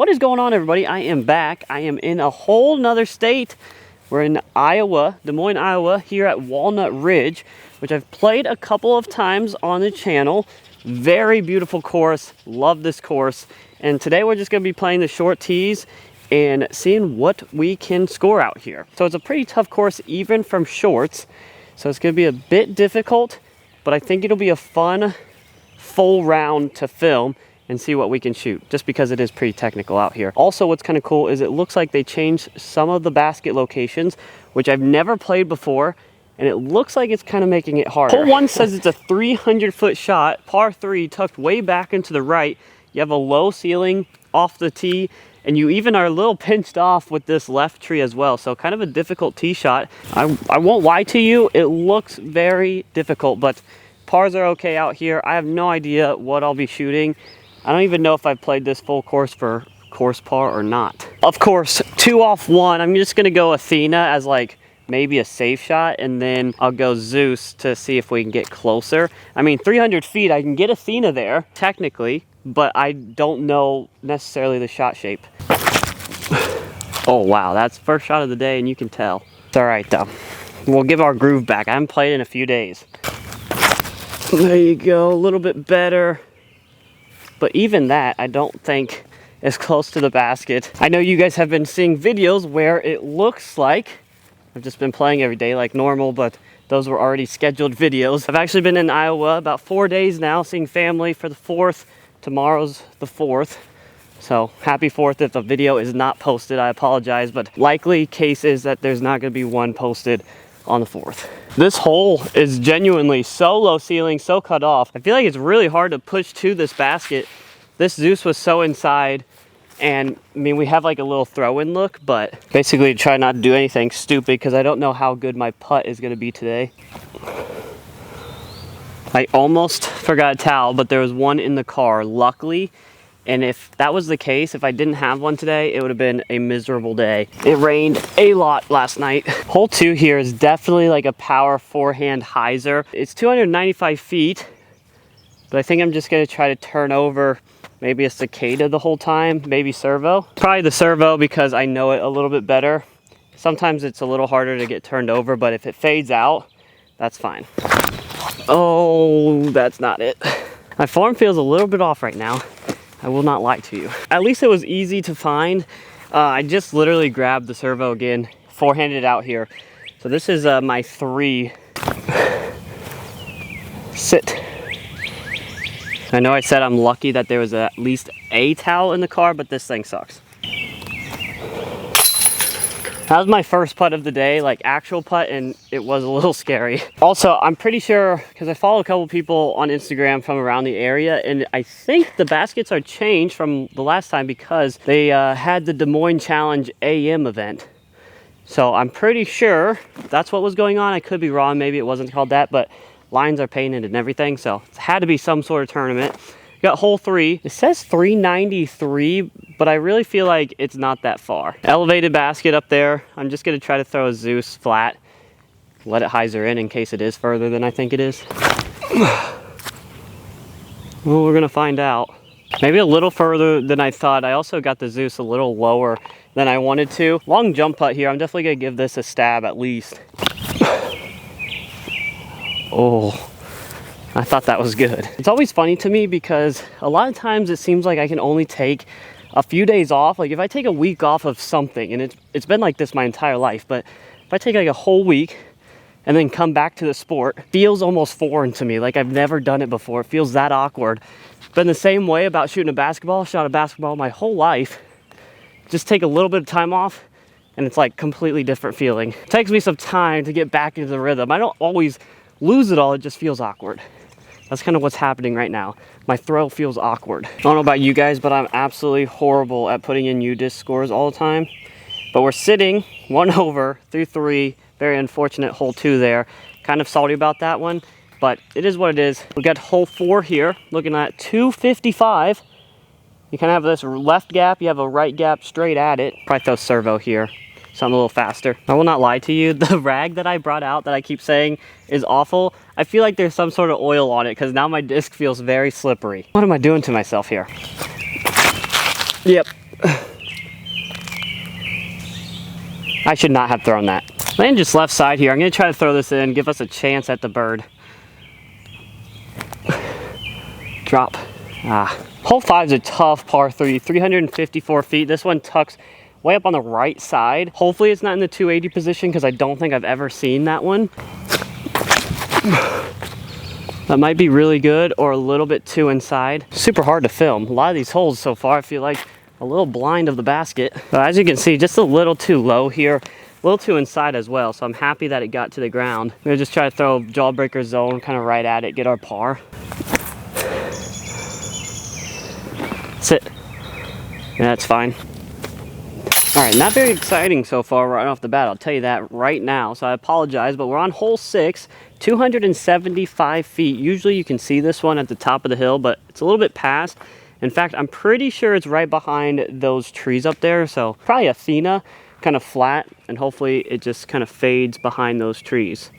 What is going on, everybody? I am back. I am in a whole nother state. We're in Iowa, Des Moines, Iowa, here at Walnut Ridge, which I've played a couple of times on the channel. Very beautiful course. Love this course. And today we're just going to be playing the short tees and seeing what we can score out here. So it's a pretty tough course even from shorts. So it's going to be a bit difficult, but I think it'll be a fun full round to film and see what we can shoot, just because it is pretty technical out here. Also, what's kind of cool is it looks like they changed some of the basket locations, which I've never played before, and it looks like it's kind of making it harder. Hole 1 says it's a 300-foot shot, par 3, tucked way back into the right. You have a low ceiling off the tee, and you even are a little pinched off with this left tree as well, so kind of a difficult tee shot. I won't lie to you, it looks very difficult, but pars are okay out here. I have no idea what I'll be shooting. I don't even know if I've played this full course for course par or not. Of course, 2 off 1. I'm just gonna go Athena as like maybe a safe shot, and then I'll go Zeus to see if we can get closer. I mean, 300 feet, I can get Athena there, technically, but I don't know necessarily the shot shape. Oh wow, that's first shot of the day and you can tell. It's all right though. We'll give our groove back. I haven't played in a few days. There you go, a little bit better. But even that, I don't think is close to the basket. I know you guys have been seeing videos where it looks like I've just been playing every day like normal, but those were already scheduled videos. I've actually been in Iowa about 4 days now, seeing family for the 4th. Tomorrow's the 4th. So happy 4th if the video is not posted, I apologize, but likely case is that there's not gonna be one posted on the 4th. This hole is genuinely so low ceiling, so cut off. I feel like it's really hard to push to this basket. This Zeus was so inside, and I mean, we have like a little throw-in look, but basically try not to do anything stupid because I don't know how good my putt is gonna be today. I almost forgot a towel, but there was one in the car, luckily. And if that was the case, if I didn't have one today, it would have been a miserable day. It rained a lot last night. Hole 2 here is definitely like a power forehand hyzer. It's 295 feet, but I think I'm just gonna try to turn over maybe a cicada the whole time, maybe servo. Probably the servo because I know it a little bit better. Sometimes it's a little harder to get turned over, but if it fades out, that's fine. Oh, that's not it. My form feels a little bit off right now. I will not lie to you. At least it was easy to find. I just literally grabbed the servo again, forehanded out here. So this is my 3. Sit. I know I said I'm lucky that there was at least a towel in the car, but this thing sucks. That was my first putt of the day, like actual putt, and it was a little scary. Also, I'm pretty sure, because I follow a couple people on Instagram from around the area, and I think the baskets are changed from the last time because they had the Des Moines Challenge AM event. So I'm pretty sure that's what was going on. I could be wrong, maybe it wasn't called that, but lines are painted and everything, so it had to be some sort of tournament. Got hole 3. It says 393, but I really feel like it's not that far. Elevated basket up there. I'm just gonna try to throw a Zeus flat. Let it hyzer in case it is further than I think it is. Well, we're gonna find out. Maybe a little further than I thought. I also got the Zeus a little lower than I wanted to. Long jump putt here. I'm definitely gonna give this a stab at least. Oh. I thought that was good. It's always funny to me because a lot of times it seems like I can only take a few days off. Like if I take a week off of something, and it's been like this my entire life, but if I take like a whole week and then come back to the sport, it feels almost foreign to me. Like I've never done it before. It feels that awkward. Been the same way about shooting a basketball. Shot a basketball my whole life. Just take a little bit of time off and it's like completely different feeling. It takes me some time to get back into the rhythm. I don't always lose it all, it just feels awkward. That's kind of what's happening right now. My throw feels awkward. I don't know about you guys, but I'm absolutely horrible at putting in UDisc scores all the time. But we're sitting 1 over through 3. Very unfortunate hole 2 there. Kind of salty about that one, but it is what it is. We got hole 4 here, looking at 255. You kind of have this left gap, you have a right gap straight at it. Probably throw servo here. something a little faster. I will not lie to you, the rag that I brought out that I keep saying is awful, I feel like there's some sort of oil on it because now my disc feels very slippery. What am I doing to myself here? Yep, I should not have thrown that. Land just left side here. I'm gonna try to throw this in, give us a chance at the bird. Drop. Hole 5 is a tough par 3, 354 feet. This one tucks way up on the right side. Hopefully it's not in the 280 position because I don't think I've ever seen that one. That might be really good or a little bit too inside. Super hard to film. A lot of these holes so far I feel like a little blind of the basket. But as you can see, just a little too low here. A little too inside as well, so I'm happy that it got to the ground. I'm gonna just try to throw jawbreaker zone kind of right at it, get our par. Sit. Yeah, that's fine. All right, not very exciting so far right off the bat, I'll tell you that right now, so I apologize, but we're on hole 6, 275 feet. Usually you can see this one at the top of the hill, but it's a little bit past. In fact, I'm pretty sure it's right behind those trees up there, so probably Athena, kind of flat, and hopefully it just kind of fades behind those trees.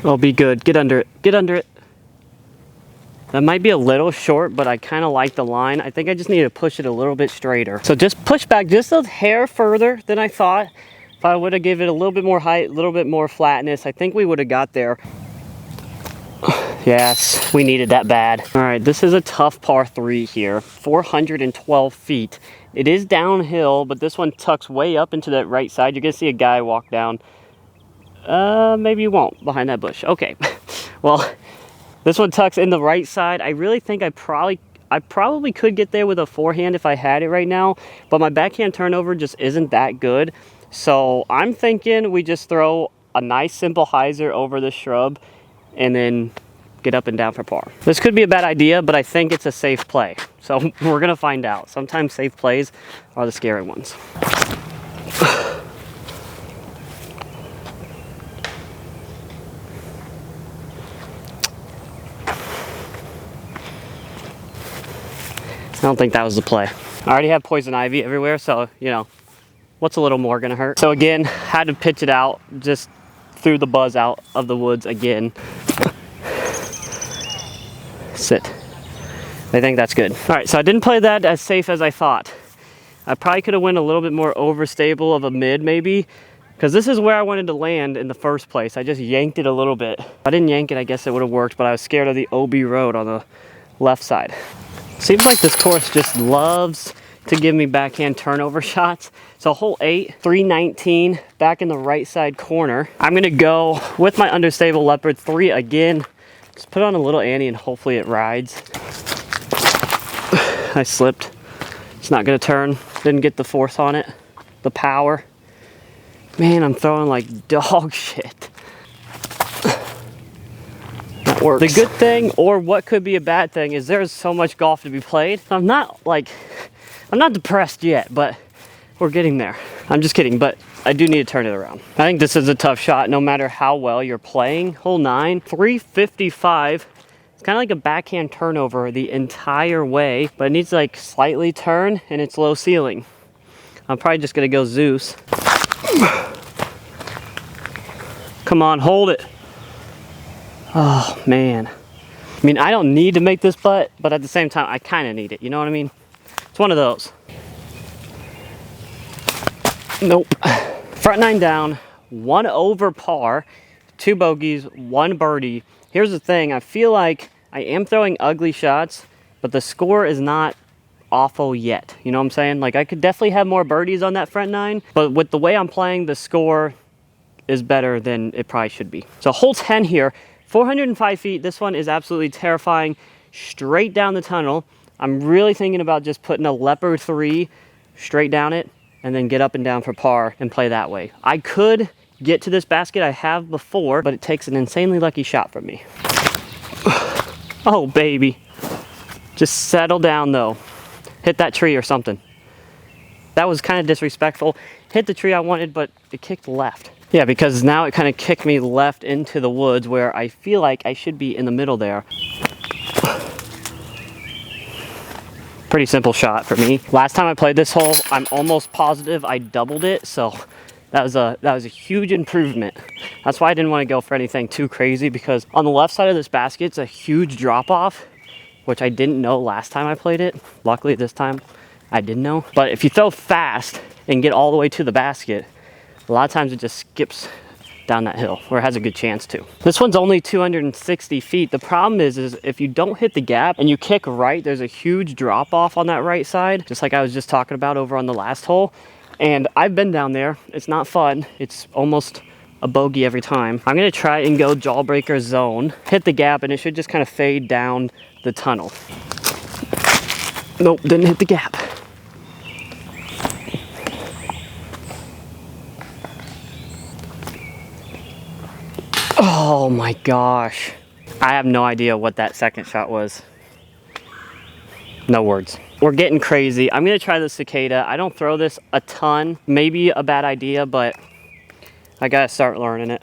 Oh, be good. Get under it. Get under it. That might be a little short, but I kind of like the line. I think I just need to push it a little bit straighter. So just push back just a hair further than I thought. If I would have given it a little bit more height, a little bit more flatness, I think we would have got there. Yes, we needed that bad. All right, this is a tough par 3 here, 412 feet. It is downhill, but this one tucks way up into that right side. You're gonna see a guy walk down. Maybe you won't, behind that bush. Okay, well, this one tucks in the right side. I really think I probably could get there with a forehand if I had it right now, but my backhand turnover just isn't that good. So I'm thinking we just throw a nice simple hyzer over this shrub and then get up and down for par. This could be a bad idea, but I think it's a safe play. So we're gonna find out. Sometimes safe plays are the scary ones. I don't think that was the play. I already have poison ivy everywhere, so, you know, what's a little more gonna hurt? So again, had to pitch it out, just threw the buzz out of the woods again. Sit. I think that's good. All right, so I didn't play that as safe as I thought. I probably could have went a little bit more overstable of a mid maybe, because this is where I wanted to land in the first place. I just yanked it a little bit. If I didn't yank it, I guess it would have worked, but I was scared of the OB road on the left side. Seems like this course just loves to give me backhand turnover shots. So hole 8, 319, back in the right side corner. I'm gonna go with my understable leopard 3 again. Just put on a little ante and hopefully it rides. I slipped. It's not gonna turn. Didn't get the force on it. The power. Man, I'm throwing like dog shit. That works. The good thing, or what could be a bad thing, is there's so much golf to be played. I'm not depressed yet, but we're getting there. I'm just kidding, but I do need to turn it around. I think this is a tough shot no matter how well you're playing. Hole 9, 355. It's kind of like a backhand turnover the entire way, but it needs to like slightly turn and it's low ceiling. I'm probably just gonna go Zeus. Come on, hold it. Oh man. I mean, I don't need to make this putt, but at the same time, I kind of need it. You know what I mean? It's one of those. Nope. Front 9 down, 1 over par, 2 bogeys, 1 birdie. Here's the thing, I feel like I am throwing ugly shots, but the score is not awful yet. You know what I'm saying? Like, I could definitely have more birdies on that front 9, but with the way I'm playing, the score is better than it probably should be. So hole 10 here, 405 feet. This one is absolutely terrifying. Straight down the tunnel. I'm really thinking about just putting a leopard 3 straight down it and then get up and down for par and play that way. I could get to this basket, I have before, but it takes an insanely lucky shot from me. Oh, baby. Just settle down, though. Hit that tree or something. That was kind of disrespectful. Hit the tree I wanted, but it kicked left. Yeah, because now it kind of kicked me left into the woods where I feel like I should be in the middle there. Pretty simple shot for me. Last time I played this hole, I'm almost positive I doubled it, so that was a huge improvement. That's why I didn't want to go for anything too crazy, because on the left side of this basket, it's a huge drop off, which I didn't know last time I played it. Luckily this time I didn't know. But if you throw fast and get all the way to the basket, a lot of times it just skips down that hill, or it has a good chance to. This one's only 260 feet. The problem is if you don't hit the gap and you kick right, there's a huge drop off on that right side, just like I was just talking about over on the last hole. And I've been down there. It's not fun. It's almost a bogey every time. I'm gonna try and go jawbreaker zone, hit the gap, and it should just kind of fade down the tunnel. Nope, didn't hit the gap. Oh my gosh. I have no idea what that second shot was. No words. We're getting crazy. I'm gonna try the cicada. I don't throw this a ton. Maybe a bad idea, but I gotta start learning it.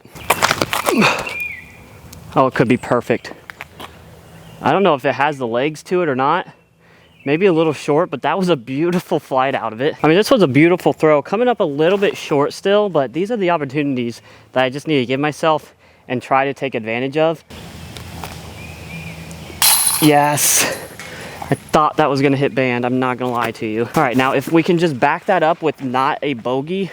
Oh, it could be perfect. I don't know if it has the legs to it or not. Maybe a little short, but that was a beautiful flight out of it. I mean, this was a beautiful throw. Coming up a little bit short still, but these are the opportunities that I just need to give myself and try to take advantage of. Yes. I thought that was gonna hit band, I'm not gonna lie to you. All right, now if we can just back that up with not a bogey,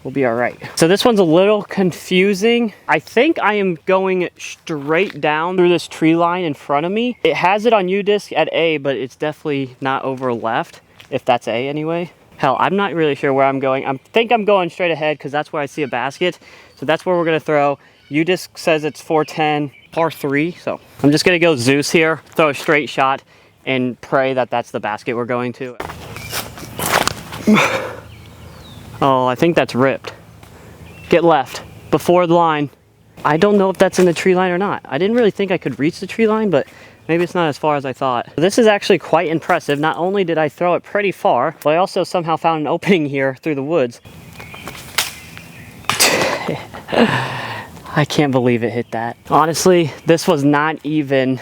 we'll be all right. So this one's a little confusing. I think I am going straight down through this tree line in front of me. It has it on U-disc at A, but it's definitely not over left, if that's A anyway. Hell, I'm not really sure where I'm going. I think I'm going straight ahead because that's where I see a basket. So that's where we're gonna throw. U-disc says it's 410, par 3. So I'm just gonna go Zeus here, throw a straight shot, and pray that that's the basket we're going to. Oh, I think that's ripped. Get left, before the line. I don't know if that's in the tree line or not. I didn't really think I could reach the tree line, but maybe it's not as far as I thought. This is actually quite impressive. Not only did I throw it pretty far, but I also somehow found an opening here through the woods. I can't believe it hit that. Honestly, this was not even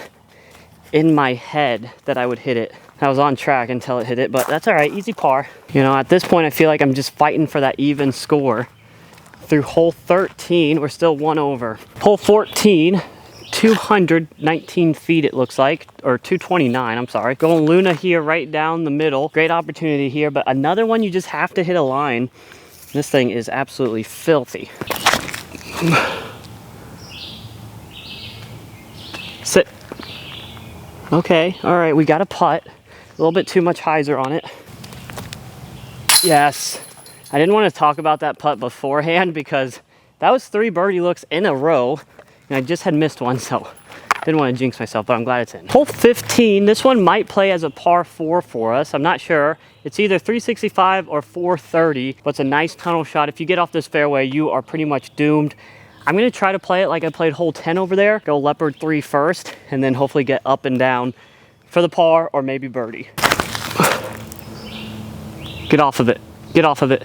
in my head that I would hit it. I was on track until it hit it, but that's all right, easy par. You know, at this point, I feel like I'm just fighting for that even score. Through hole 13, we're still one over. Hole 14, 219 feet it looks like, or 229, I'm sorry. Going Luna here right down the middle. Great opportunity here, but another one you just have to hit a line. This thing is absolutely filthy. Sit. Okay, all right, we got a putt. A little bit too much hyzer on it. Yes. I didn't want to talk about that putt beforehand because that was 3 birdie looks in a row, and I just had missed one, so didn't want to jinx myself, but I'm glad it's in. Hole 15, this one might play as a par 4 for us. I'm not sure. It's either 365 or 430, but it's a nice tunnel shot. If you get off this fairway, you are pretty much doomed. I'm gonna try to play it like I played hole 10 over there. Go leopard 3 first, and then hopefully get up and down for the par or maybe birdie. Get off of it. Get off of it,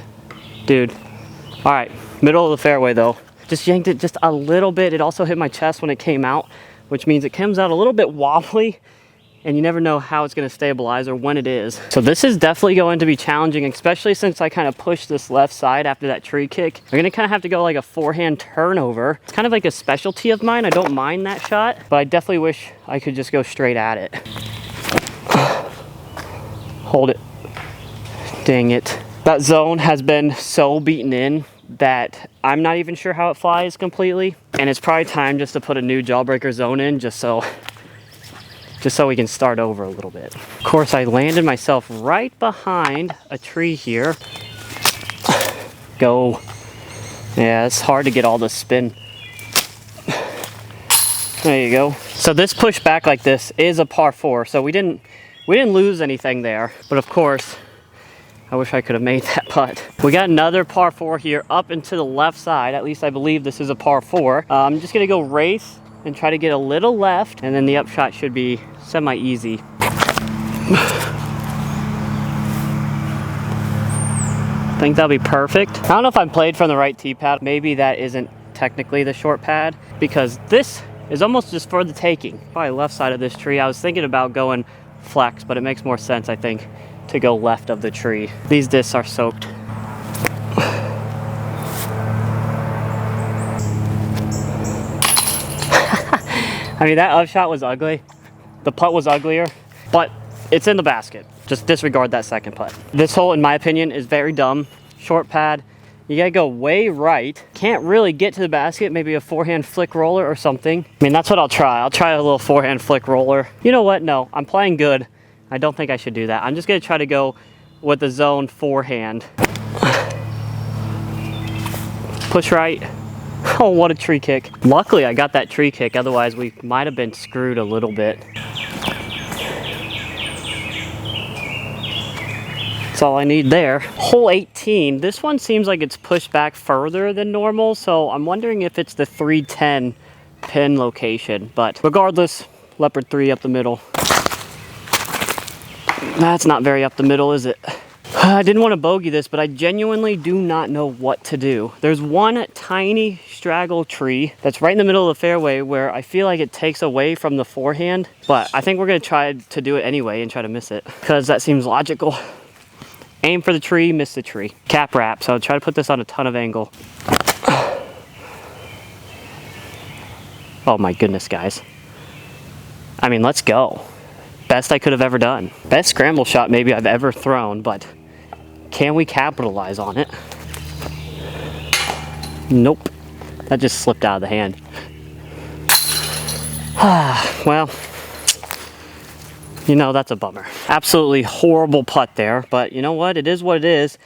dude. All right, middle of the fairway though. Just yanked it just a little bit. It also hit my chest when it came out, which means it comes out a little bit wobbly, and you never know how it's gonna stabilize or when it is. So this is definitely going to be challenging, especially since I kind of pushed this left side after that tree kick. I'm gonna kind of have to go like a forehand turnover. It's kind of like a specialty of mine. I don't mind that shot, but I definitely wish I could just go straight at it. Hold it. Dang it. That zone has been so beaten in that I'm not even sure how it flies completely. And it's probably time just to put a new jawbreaker zone in just so we can start over a little bit. Of course, I landed myself right behind a tree here. Go. Yeah, it's hard to get all the spin. There you go. So this push back like this is a par 4, so we didn't lose anything there. But of course, I wish I could have made that putt. We got another par 4 here up and to the left side. At least I believe this is a par 4. I'm just gonna go race and try to get a little left, and then the upshot should be semi-easy. I think that'll be perfect. I don't know if I played from the right tee pad. Maybe that isn't technically the short pad, because this is almost just for the taking. Probably left side of this tree. I was thinking about going flex, but it makes more sense, I think, to go left of the tree. These discs are soaked. I mean, that upshot was ugly, The putt was uglier, but it's in the basket. Just disregard that second putt. This hole, in my opinion, is very dumb. Short pad. You gotta go way right. Can't really get to the basket. Maybe a forehand flick roller or something. I mean, that's what I'll try. I'll try a little forehand flick roller. You know what? No, I'm playing good. I don't think I should do that. I'm just gonna try to go with the zone forehand. Push right. Oh, what a tree kick. Luckily, I got that tree kick. Otherwise, we might have been screwed a little bit. That's all I need there. Hole 18, this one seems like it's pushed back further than normal, so I'm wondering if it's the 310 pin location. But regardless, leopard 3 up the middle. That's not very up the middle, is it? I didn't want to bogey this, but I genuinely do not know what to do. There's one tiny straggle tree that's right in the middle of the fairway where I feel like it takes away from the forehand, but I think we're going to try to do it anyway and try to miss it because that seems logical. Aim for the tree, miss the tree. Cap wrap, so I'll try to put this on a ton of angle. Oh my goodness, guys. I mean, let's go. Best I could have ever done. Best scramble shot maybe I've ever thrown, but can we capitalize on it? Nope. That just slipped out of the hand. Well, you know, that's a bummer. Absolutely horrible putt there, but you know what? It is what it is.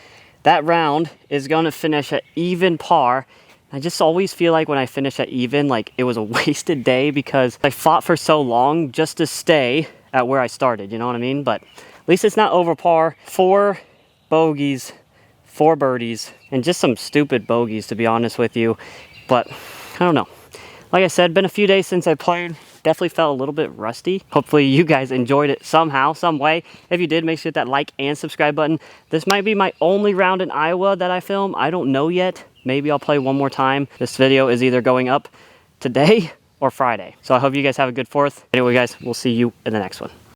That round is going to finish at even par. I just always feel like when I finish at even, like it was a wasted day because I fought for so long just to stay at where I started, you know what I mean? But at least it's not over par. 4 bogeys, 4 birdies, and just some stupid bogeys, to be honest with you. But I don't know. Like I said, been a few days since I played. Definitely felt a little bit rusty. Hopefully you guys enjoyed it somehow, some way. If you did, make sure to hit that like and subscribe button. This might be my only round in Iowa that I film. I don't know yet. Maybe I'll play one more time. This video is either going up today or Friday. So I hope you guys have a good 4th. Anyway, guys, we'll see you in the next one.